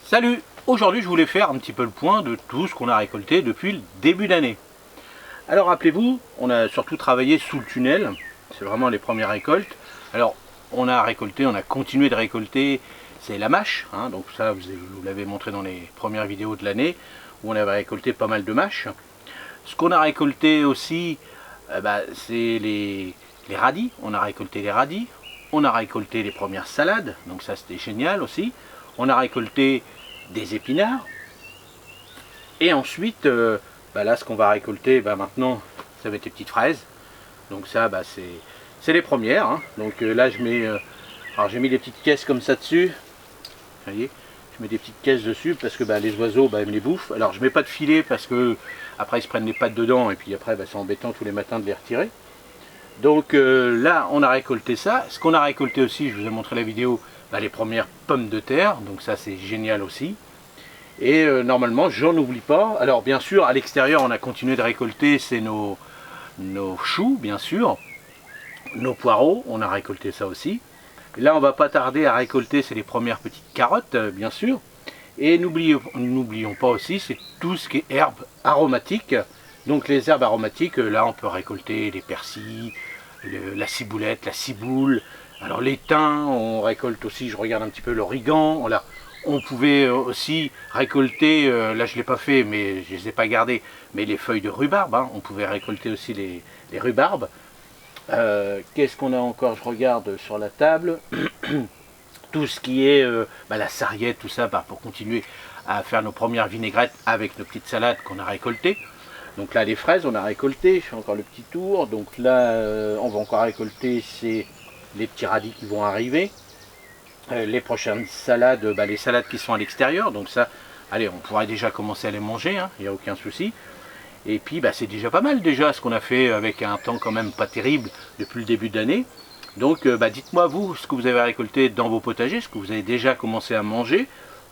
Salut! Aujourd'hui je voulais faire un petit peu le point de tout ce qu'on a récolté depuis le début d'année. Alors rappelez-vous, on a surtout travaillé sous le tunnel, c'est vraiment les premières récoltes. Alors on a récolté, on a continué de récolter, c'est la mâche, hein, donc ça vous l'avez montré dans les premières vidéos de l'année, où on avait récolté pas mal de mâches. Ce qu'on a récolté aussi, c'est les radis, on a récolté les radis, on a récolté les premières salades, donc ça c'était génial aussi. On a récolté des épinards, et ensuite là ce qu'on va récolter maintenant, ça va être les petites fraises, donc ça c'est les premières, hein. Donc là je mets alors j'ai mis des petites caisses comme ça dessus, vous voyez, je mets des petites caisses dessus parce que les oiseaux ils me les bouffent. Alors je mets pas de filet parce que après ils se prennent les pattes dedans et puis après c'est embêtant tous les matins de les retirer. Donc là on a récolté ça. Ce qu'on a récolté aussi, je vous ai montré la vidéo, les premières pommes de terre, donc ça c'est génial aussi. Et normalement j'en oublie pas. Alors bien sûr à l'extérieur on a continué de récolter, c'est nos choux bien sûr, nos poireaux, on a récolté ça aussi. Et là on va pas tarder à récolter, c'est les premières petites carottes bien sûr. Et n'oublions pas aussi, c'est tout ce qui est herbes aromatiques. Donc les herbes aromatiques, là on peut récolter les persils, la ciboulette, la ciboule. Alors les thym, on récolte aussi, je regarde un petit peu l'origan. Voilà. On pouvait aussi récolter, là je ne l'ai pas fait, mais je ne les ai pas gardées, mais les feuilles de rhubarbe, hein, on pouvait récolter aussi les rhubarbes. Qu'est-ce qu'on a encore? Je regarde sur la table. Tout ce qui est la sarriette, tout ça, pour continuer à faire nos premières vinaigrettes avec nos petites salades qu'on a récoltées. Donc là les fraises on a récolté, je fais encore le petit tour. Donc là on va encore récolter, c'est les petits radis qui vont arriver. Les prochaines salades, les salades qui sont à l'extérieur, donc ça, allez, on pourrait déjà commencer à les manger, hein, il n'y a aucun souci. Et puis c'est déjà pas mal déjà ce qu'on a fait avec un temps quand même pas terrible depuis le début de l'année. Donc dites-moi vous ce que vous avez récolté dans vos potagers, ce que vous avez déjà commencé à manger.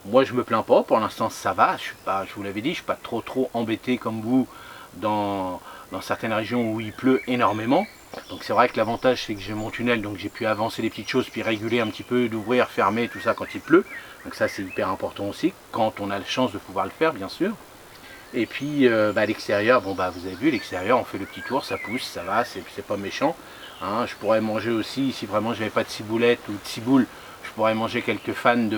Moi je me plains pas, pour l'instant ça va, je vous l'avais dit, je suis pas trop embêté comme vous dans certaines régions où il pleut énormément. Donc c'est vrai que l'avantage c'est que j'ai mon tunnel, donc j'ai pu avancer les petites choses, puis réguler un petit peu, d'ouvrir, fermer, tout ça quand il pleut. Donc ça c'est hyper important aussi, quand on a la chance de pouvoir le faire bien sûr. Et puis à l'extérieur, vous avez vu, l'extérieur on fait le petit tour, ça pousse, ça va, c'est pas méchant. Hein. Je pourrais manger aussi, si vraiment j'avais pas de ciboulette ou de ciboule, je pourrais manger quelques fans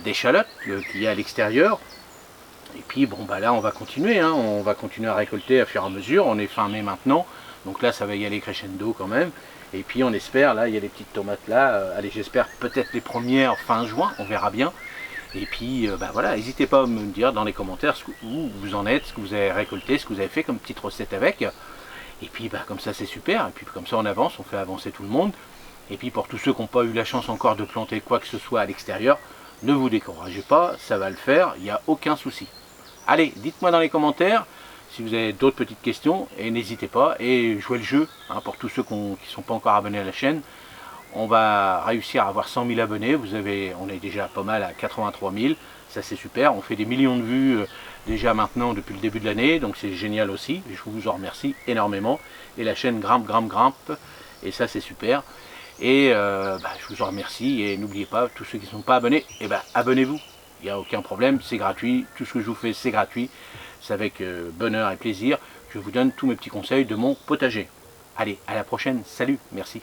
d'échalotes qu'il y a à l'extérieur. Et puis là on va continuer, hein. On va continuer à récolter à fur et à mesure, on est fin mai maintenant. Donc là ça va y aller crescendo quand même. Et puis on espère, là il y a les petites tomates là, allez j'espère peut-être les premières fin juin, on verra bien. Et puis voilà, n'hésitez pas à me dire dans les commentaires où vous en êtes, ce que vous avez récolté, ce que vous avez fait comme petite recette avec. Et puis comme ça c'est super, et puis comme ça on avance, on fait avancer tout le monde. Et puis pour tous ceux qui n'ont pas eu la chance encore de planter quoi que ce soit à l'extérieur, ne vous découragez pas, ça va le faire, il n'y a aucun souci. Allez, dites-moi dans les commentaires si vous avez d'autres petites questions, et n'hésitez pas, et jouez le jeu, hein, pour tous ceux qui ne sont pas encore abonnés à la chaîne. On va réussir à avoir 100 000 abonnés, on est déjà pas mal à 83 000, ça c'est super, on fait des millions de vues déjà maintenant depuis le début de l'année, donc c'est génial aussi, je vous en remercie énormément, et la chaîne grimpe, et ça c'est super, et je vous en remercie, et n'oubliez pas, tous ceux qui ne sont pas abonnés, abonnez-vous, il n'y a aucun problème, c'est gratuit, tout ce que je vous fais c'est gratuit. C'est avec bonheur et plaisir que je vous donne tous mes petits conseils de mon potager. Allez, à la prochaine, salut, merci.